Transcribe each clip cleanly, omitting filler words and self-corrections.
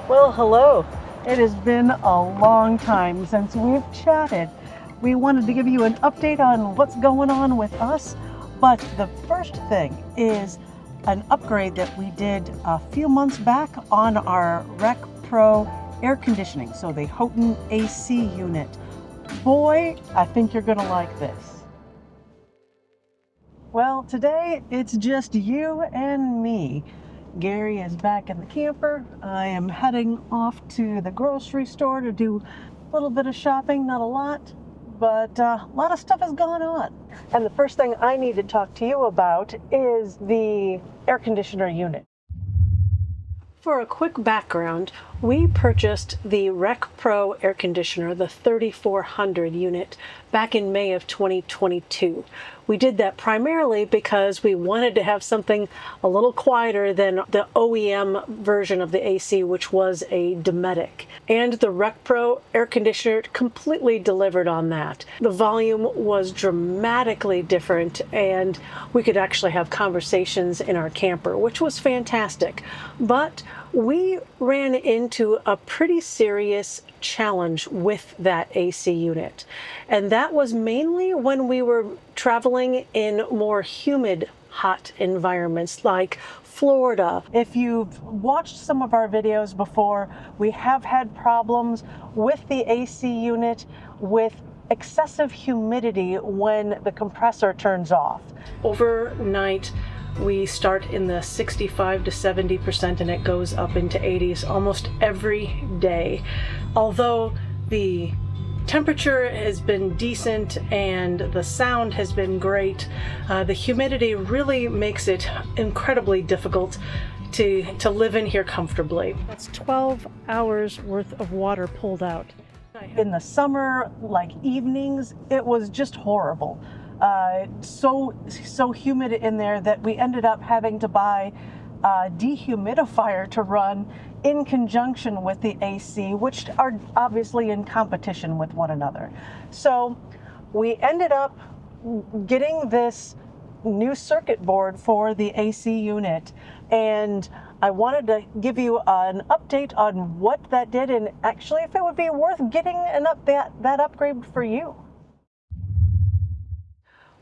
Well, hello. It has been a long time since we've chatted. We wanted to give you an update on what's going on with us, but the first thing is an upgrade that we did a few months back on our Rec Pro air conditioning, so the Houghton AC unit. Boy, I think you're gonna like this. Well, today it's just you and me. Gary is back in the camper. I am heading off to the grocery store to do a little bit of shopping, not a lot, but a lot of stuff has gone on. And the first thing I need to talk to you about is the air conditioner unit. For a quick background, we purchased the Rec Pro air conditioner, the 3400 unit, back in May of 2022. We did that primarily because we wanted to have something a little quieter than the OEM version of the AC, which was a Dometic. And the Rec Pro air conditioner completely delivered on that. The volume was dramatically different, and we could actually have conversations in our camper, which was fantastic. But we ran into a pretty serious challenge with that AC unit. And that was mainly when we were traveling in more humid, hot environments like Florida. If you've watched some of our videos before, we have had problems with the AC unit with excessive humidity when the compressor turns off. Overnight, we start in the 65 to 70% and it goes up into 80s almost every day. Although the temperature has been decent and the sound has been great, the humidity really makes it incredibly difficult to live in here comfortably. That's 12 hours worth of water pulled out. In the summer, like evenings, it was just horrible. So humid in there that we ended up having to buy a dehumidifier to run in conjunction with the AC, which are obviously in competition with one another. So we ended up getting this new circuit board for the AC unit, and I wanted to give you an update on what that did and actually if it would be worth getting that upgrade for you.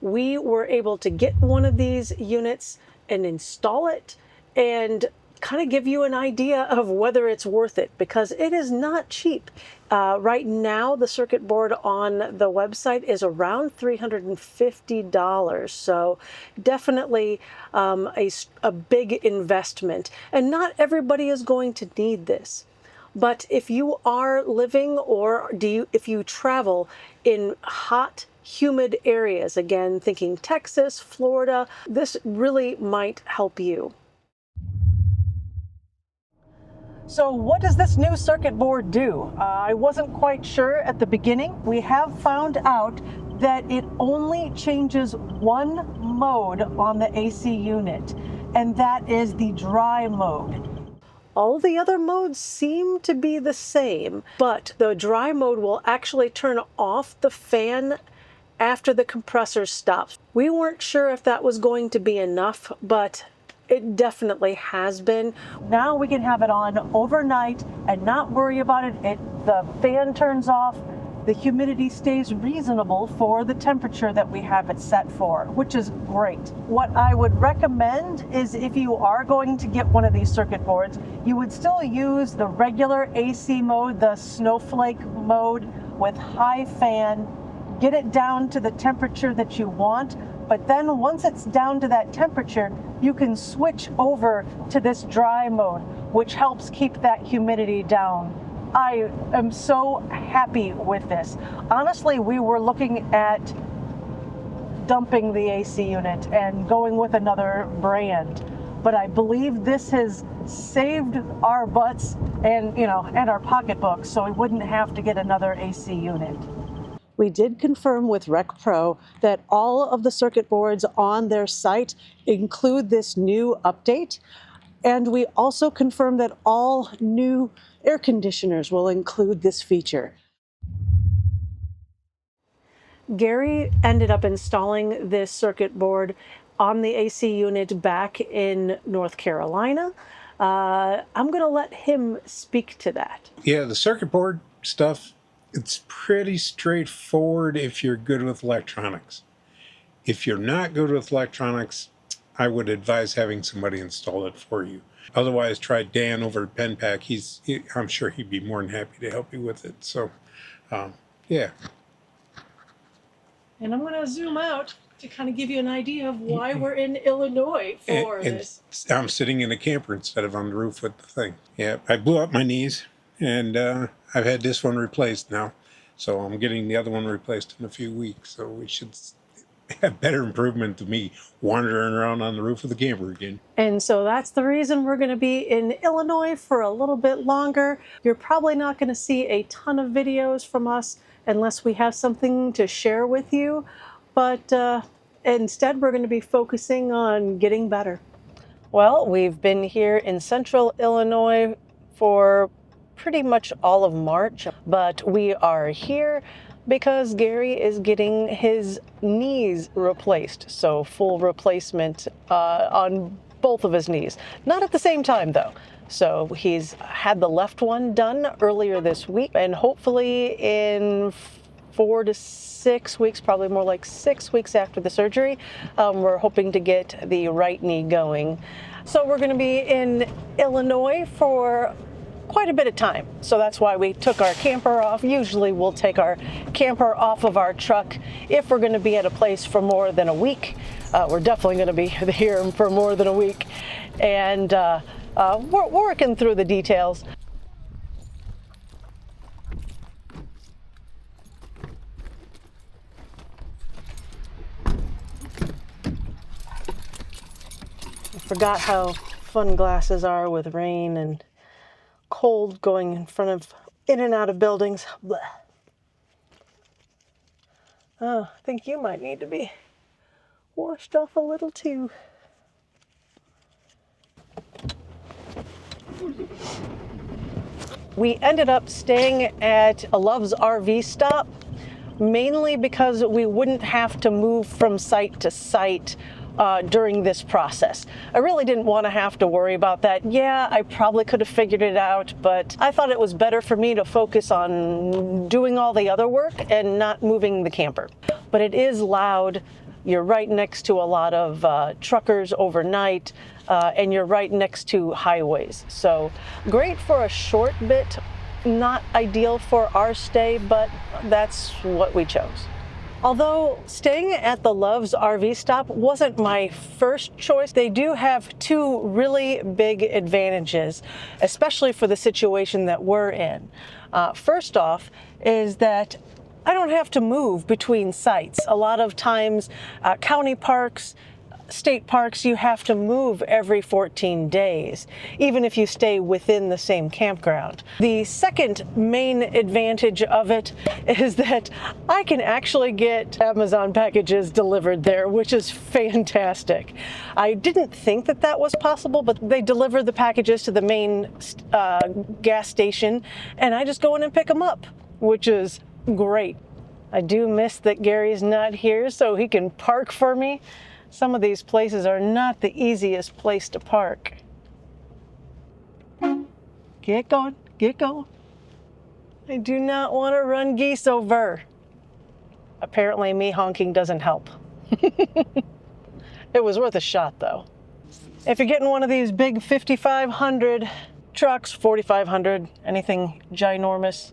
We were able to get one of these units and install it and kind of give you an idea of whether it's worth it, because it is not cheap. Right now, the circuit board on the website is around $350, so definitely a big investment. And not everybody is going to need this. But if you are living or if you travel in hot, humid areas, again, thinking Texas, Florida, this really might help you. So what does this new circuit board do? I wasn't quite sure at the beginning. We have found out that it only changes one mode on the AC unit, and that is the dry mode. All the other modes seem to be the same, but the dry mode will actually turn off the fan after the compressor stops. We weren't sure if that was going to be enough, but it definitely has been. Now we can have it on overnight and not worry about it. The fan turns off, the humidity stays reasonable for the temperature that we have it set for, which is great. What I would recommend is if you are going to get one of these circuit boards, you would still use the regular AC mode, the snowflake mode with high fan. Get it down to the temperature that you want, but then once it's down to that temperature, you can switch over to this dry mode, which helps keep that humidity down. I am so happy with this. Honestly, we were looking at dumping the AC unit and going with another brand, but I believe this has saved our butts and our pocketbooks, so we wouldn't have to get another AC unit. We did confirm with Rec Pro that all of the circuit boards on their site include this new update. And we also confirmed that all new air conditioners will include this feature. Gary ended up installing this circuit board on the AC unit back in North Carolina. I'm going to let him speak to that. Yeah, the circuit board stuff, it's pretty straightforward if you're good with electronics. If you're not good with electronics, I would advise having somebody install it for you. Otherwise, try Dan over at PenPack. I'm sure he'd be more than happy to help you with it. So, yeah. And I'm going to zoom out to kind of give you an idea of why we're in Illinois for this. I'm sitting in a camper instead of on the roof with the thing. Yeah, I blew up my knees, and I've had this one replaced now. So I'm getting the other one replaced in a few weeks. So we should have better improvement to me wandering around on the roof of the camper again. And so that's the reason we're going to be in Illinois for a little bit longer. You're probably not going to see a ton of videos from us unless we have something to share with you. But instead, we're going to be focusing on getting better. Well, we've been here in central Illinois for pretty much all of March, but we are here because Gary is getting his knees replaced. So full replacement on both of his knees. Not at the same time though. So he's had the left one done earlier this week, and hopefully in 4 to 6 weeks, probably more like 6 weeks after the surgery, we're hoping to get the right knee going. So we're going to be in Illinois for quite a bit of time. So that's why we took our camper off. Usually we'll take our camper off of our truck if we're going to be at a place for more than a week. We're definitely going to be here for more than a week. And we're working through the details. I forgot how fun glasses are with rain and cold going in and out of buildings. Blech. Oh, I think you might need to be washed off a little too. We ended up staying at a Love's RV stop, mainly because we wouldn't have to move from site to site during this process. I really didn't want to have to worry about that. Yeah, I probably could have figured it out, but I thought it was better for me to focus on doing all the other work and not moving the camper. But it is loud. You're right next to a lot of truckers overnight, and you're right next to highways. So great for a short bit, not ideal for our stay, but that's what we chose. Although staying at the Love's RV stop wasn't my first choice, they do have two really big advantages, especially for the situation that we're in. First off is that I don't have to move between sites. A lot of times, county parks, state parks, you have to move every 14 days, even if you stay within the same campground. The second main advantage of it is that I can actually get Amazon packages delivered there, which is fantastic. I didn't think that that was possible, but they deliver the packages to the main gas station, and I just go in and pick them up, which is great. I do miss that Gary's not here so he can park for me. Some of these places are not the easiest place to park. Get going, get going. I do not want to run geese over. Apparently me honking doesn't help. It was worth a shot though. If you're getting one of these big 5,500 trucks, 4,500, anything ginormous,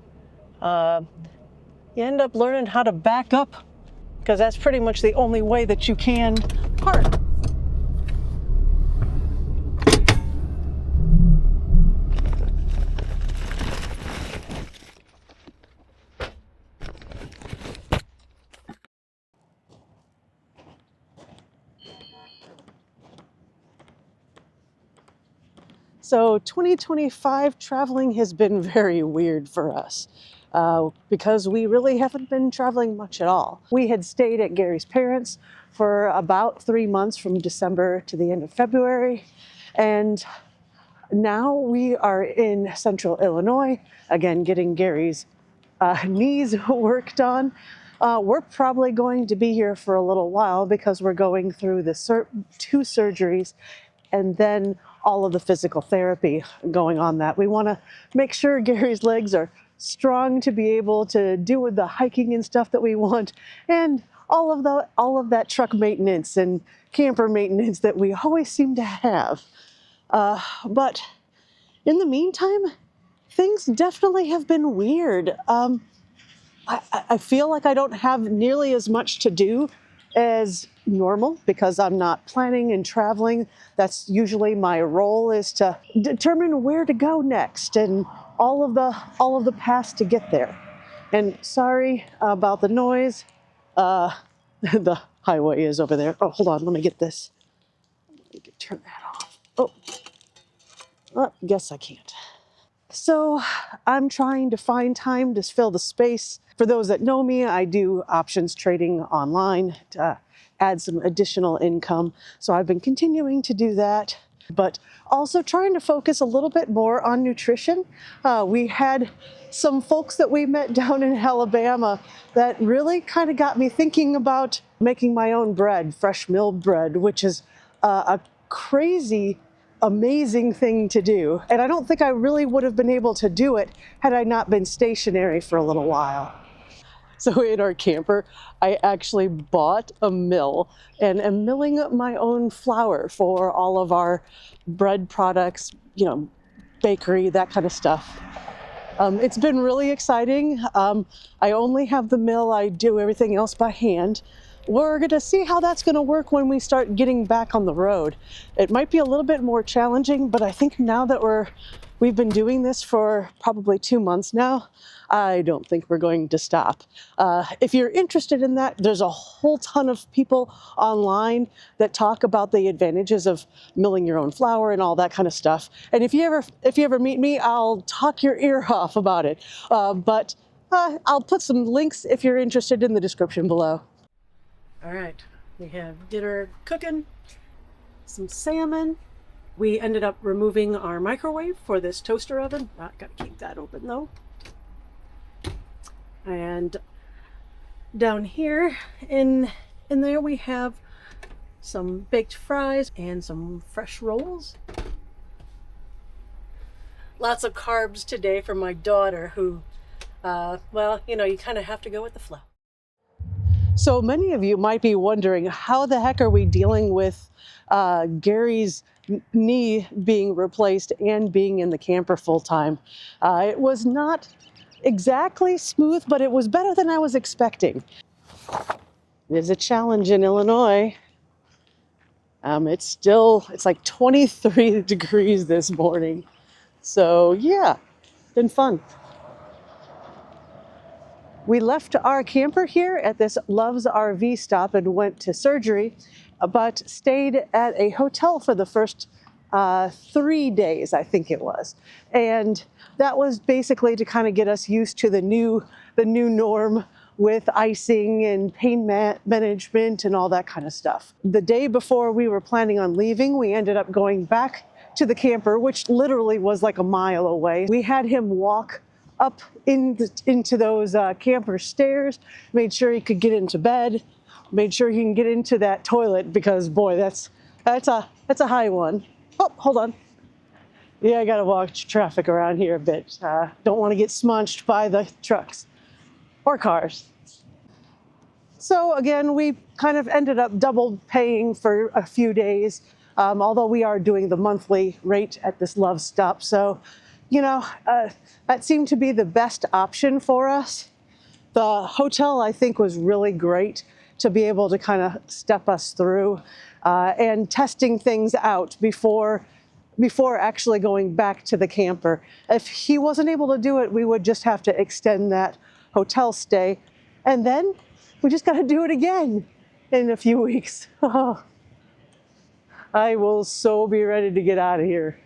you end up learning how to back up, because that's pretty much the only way that you can park. So 2025 traveling has been very weird for us. Because we really haven't been traveling much at all. We had stayed at Gary's parents for about 3 months from December to the end of February. And now we are in central Illinois, again, getting Gary's knees worked on. We're probably going to be here for a little while because we're going through the 2 surgeries and then all of the physical therapy going on that. We want to make sure Gary's legs are strong to be able to do the hiking and stuff that we want, and all of that truck maintenance and camper maintenance that we always seem to have. But in the meantime, things definitely have been weird. I feel like I don't have nearly as much to do as normal because I'm not planning and traveling. That's usually my role, is to determine where to go next and all of the paths to get there. And sorry about the noise. The highway is over there. Oh, hold on, let me get this. Let me turn that off. Oh, guess I can't. So I'm trying to find time to fill the space. For those that know me, I do options trading online to add some additional income. So I've been continuing to do that, but also trying to focus a little bit more on nutrition. We had some folks that we met down in Alabama that really kind of got me thinking about making my own bread, fresh milled bread, which is a crazy amazing thing to do. And I don't think I really would have been able to do it had I not been stationary for a little while. So in our camper, I actually bought a mill and am milling up my own flour for all of our bread products, bakery, that kind of stuff. It's been really exciting. I only have the mill. I do everything else by hand. We're going to see how that's going to work when we start getting back on the road. It might be a little bit more challenging, but I think now that we've been doing this for probably 2 months now, I don't think we're going to stop. If you're interested in that, there's a whole ton of people online that talk about the advantages of milling your own flour and all that kind of stuff. And if you ever meet me, I'll talk your ear off about it. But I'll put some links if you're interested in the description below. All right, we have dinner cooking, some salmon. We ended up removing our microwave for this toaster oven. I gotta keep that open though. And down here in there we have some baked fries and some fresh rolls. Lots of carbs today for my daughter who, you kind of have to go with the flow. So many of you might be wondering, how the heck are we dealing with Gary's knee being replaced and being in the camper full time? It was not exactly smooth, but it was better than I was expecting. It is a challenge in Illinois. It's like 23 degrees this morning. So yeah, been fun. We left our camper here at this Love's RV stop and went to surgery, but stayed at a hotel for the first 3 days, I think it was. And that was basically to kind of get us used to the new norm with icing and pain management and all that kind of stuff. The day before we were planning on leaving, we ended up going back to the camper, which literally was like a mile away. We had him walk up into those camper stairs, made sure he could get into bed, made sure he can get into that toilet, because boy, that's a high one. Oh, hold on. Yeah, I gotta watch traffic around here a bit. Don't want to get smunched by the trucks or cars. So again, we kind of ended up double paying for a few days, although we are doing the monthly rate at this Love stop. So that seemed to be the best option for us. The hotel, I think, was really great to be able to kind of step us through and testing things out before actually going back to the camper. If he wasn't able to do it, we would just have to extend that hotel stay. And then we just got to do it again in a few weeks. Oh, I will so be ready to get out of here.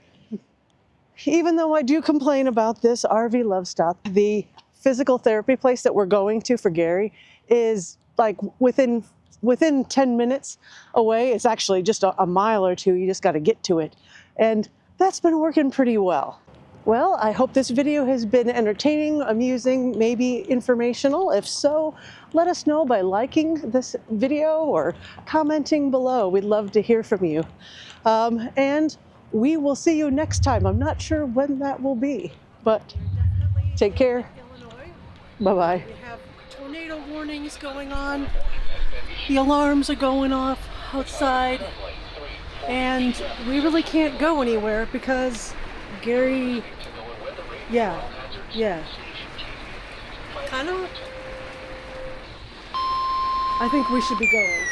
Even though I do complain about this RV Love stop, the physical therapy place that we're going to for Gary is like within 10 minutes away. It's actually just a mile or two. You just got to get to it. And that's been working pretty well. Well, I hope this video has been entertaining, amusing, maybe informational. If so, let us know by liking this video or commenting below. We'd love to hear from you. And we will see you next time. I'm not sure when that will be, but take care. Bye-bye. We have tornado warnings going on. The alarms are going off outside. And we really can't go anywhere because Gary, yeah. Kind of. I think we should be going.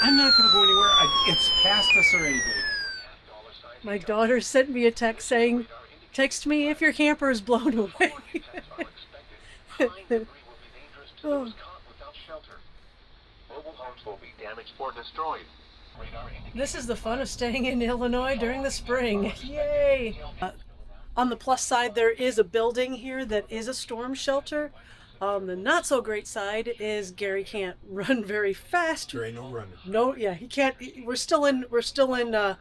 I'm not going to go anywhere. It's past us already, babe. My daughter sent me a text saying, text me if your camper is blown away. Oh. This is the fun of staying in Illinois during the spring. Yay! On the plus side, there is a building here that is a storm shelter. The not so great side is Gary can't run very fast. There ain't no running. No, yeah, he can't. We're still in the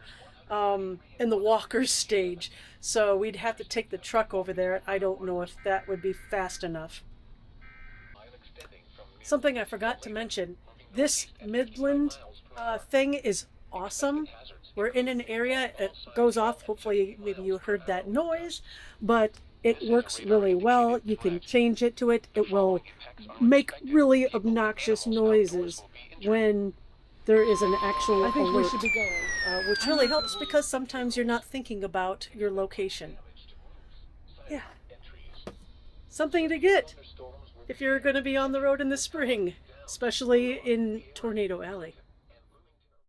walker stage, so we'd have to take the truck over there. I don't know if that would be fast enough. Something I forgot to mention: this Midland thing is awesome. We're in an area, it goes off, hopefully maybe you heard that noise, but it works really well. You can change it to it. It will make really obnoxious noises when there is an actual alert. I think we should be going. Which really helps because sometimes you're not thinking about your location. Yeah. Something to get if you're going to be on the road in the spring, especially in Tornado Alley.